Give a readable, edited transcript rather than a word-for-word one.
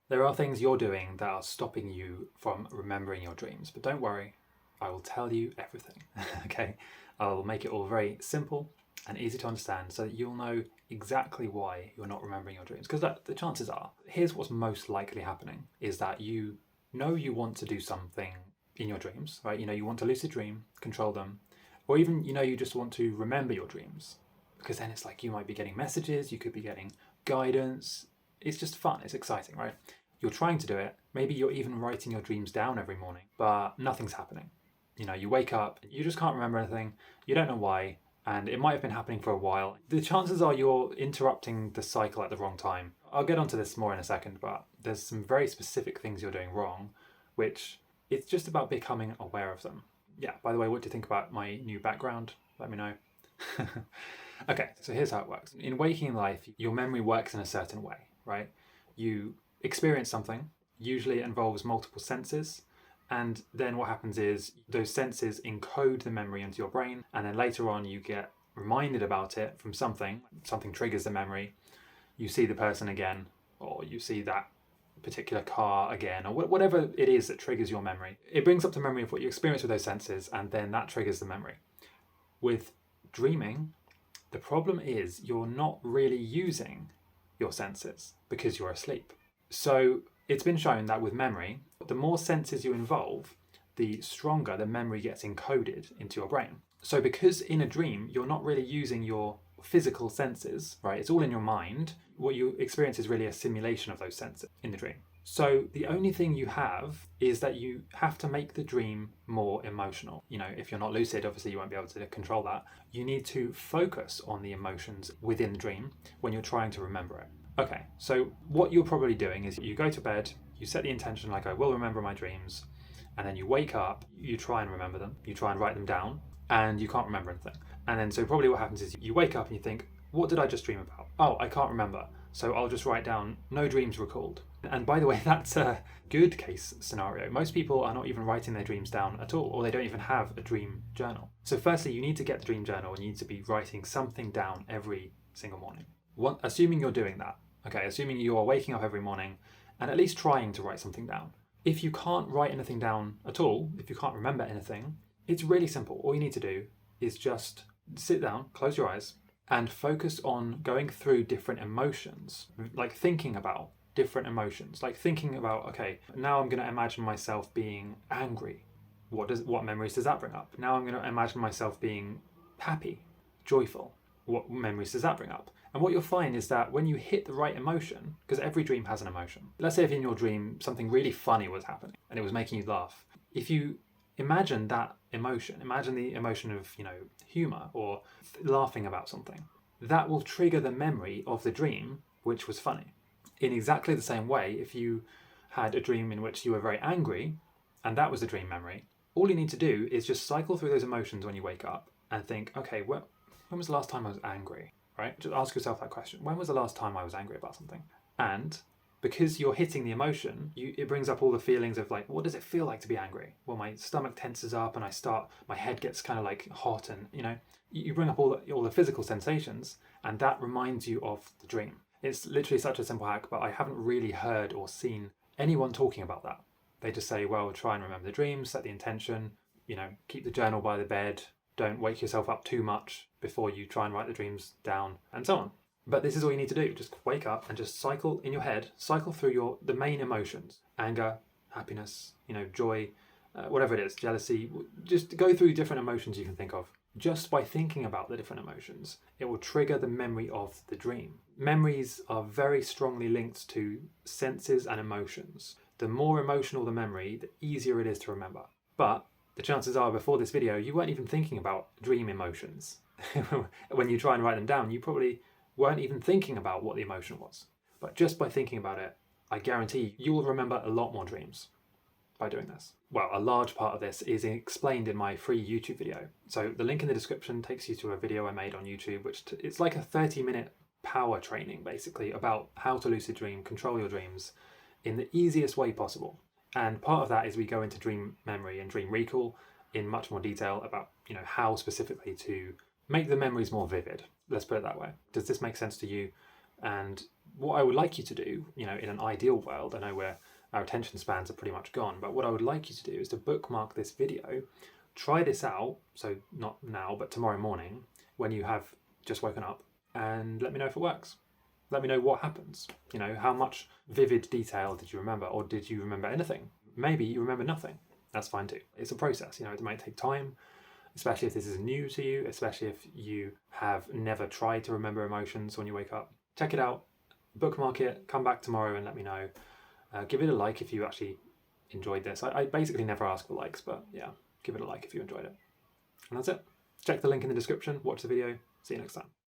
There are things you're doing that are stopping you from remembering your dreams, but don't worry, I will tell you everything. Okay, I'll make it all very simple and easy to understand so that you'll know exactly why you're not remembering your dreams. Because the chances are, here's what's most likely happening, is that you know you want to do something in your dreams, right? You know you want to lucid dream, control them, or even you just want to remember your dreams. Because then it's like you might be getting messages, you could be getting guidance. It's just fun, it's exciting, right? You're trying to do it. Maybe you're even writing your dreams down every morning, but nothing's happening. You wake up, you just can't remember anything, you don't know why, and it might have been happening for a while. The chances are you're interrupting the cycle at the wrong time. I'll get onto this more in a second, but there's some very specific things you're doing wrong, which it's just about becoming aware of them. Yeah, by the way, what do you think about my new background? Let me know. Okay, so here's how it works. In waking life, your memory works in a certain way, right? You experience something, usually it involves multiple senses, and then what happens is those senses encode the memory into your brain, and then later on you get reminded about it from something triggers the memory, you see the person again, or you see that particular car again, or whatever it is that triggers your memory. It brings up the memory of what you experienced with those senses, and then that triggers the memory. With dreaming, the problem is you're not really using your senses because you're asleep. So it's been shown that with memory, the more senses you involve, the stronger the memory gets encoded into your brain. So because in a dream, you're not really using your physical senses, right? It's all in your mind. What you experience is really a simulation of those senses in the dream. So the only thing you have is that you have to make the dream more emotional. If you're not lucid, obviously you won't be able to control that. You need to focus on the emotions within the dream when you're trying to remember it. Okay, so what you're probably doing is you go to bed, you set the intention like I will remember my dreams, and then you wake up, you try and remember them, you try and write them down, and you can't remember anything. And then so probably what happens is you wake up and you think, what did I just dream about? Oh, I can't remember. So I'll just write down no dreams recalled. And by the way, that's a good case scenario. Most people are not even writing their dreams down at all, or they don't even have a dream journal. So firstly, you need to get the dream journal and you need to be writing something down every single morning. Assuming you're doing that, okay, assuming you are waking up every morning and at least trying to write something down. If you can't write anything down at all, if you can't remember anything, it's really simple. All you need to do is just sit down, close your eyes, and focus on going through different emotions, like thinking about different emotions, like thinking about, okay, now I'm going to imagine myself being angry. What memories does that bring up? Now I'm going to imagine myself being happy, joyful. What memories does that bring up? And what you'll find is that when you hit the right emotion, because every dream has an emotion. Let's say if in your dream something really funny was happening and it was making you laugh. If you imagine that emotion, imagine the emotion of, humor or laughing about something, that will trigger the memory of the dream, which was funny. In exactly the same way, if you had a dream in which you were very angry, and that was the dream memory, all you need to do is just cycle through those emotions when you wake up and think, okay, when was the last time I was angry? Right? Just ask yourself that question. When was the last time I was angry about something? And because you're hitting the emotion, it brings up all the feelings of like, what does it feel like to be angry? Well, my stomach tenses up and my head gets kind of like hot, and you bring up all the physical sensations, and that reminds you of the dream. It's literally such a simple hack, but I haven't really heard or seen anyone talking about that. They just say, well, try and remember the dreams, set the intention, keep the journal by the bed, don't wake yourself up too much before you try and write the dreams down, and so on. But this is all you need to do. Just wake up and just cycle in your head, cycle through the main emotions: anger, happiness, joy, whatever it is, jealousy. Just go through different emotions you can think of. Just by thinking about the different emotions, it will trigger the memory of the dream. Memories are very strongly linked to senses and emotions. The more emotional the memory, the easier it is to remember. But the chances are before this video, you weren't even thinking about dream emotions. When you try and write them down, you probably weren't even thinking about what the emotion was. But just by thinking about it, I guarantee you will remember a lot more dreams by doing this. Well, a large part of this is explained in my free YouTube video. So the link in the description takes you to a video I made on YouTube, which it's like a 30-minute power training, basically, about how to lucid dream, control your dreams in the easiest way possible. And part of that is we go into dream memory and dream recall in much more detail about, how specifically to make the memories more vivid. Let's put it that way. Does this make sense to you? And what I would like you to do, in an ideal world, I know where our attention spans are pretty much gone, but what I would like you to do is to bookmark this video, try this out, so not now, but tomorrow morning, when you have just woken up, and let me know if it works. Let me know what happens. How much vivid detail did you remember, or did you remember anything? Maybe you remember nothing. That's fine too. It's a process, it might take time, especially if this is new to you, especially if you have never tried to remember emotions when you wake up. Check it out, bookmark it, come back tomorrow and let me know. Give it a like if you actually enjoyed this. I basically never ask for likes, but yeah, give it a like if you enjoyed it. And that's it. Check the link in the description, watch the video, see you next time.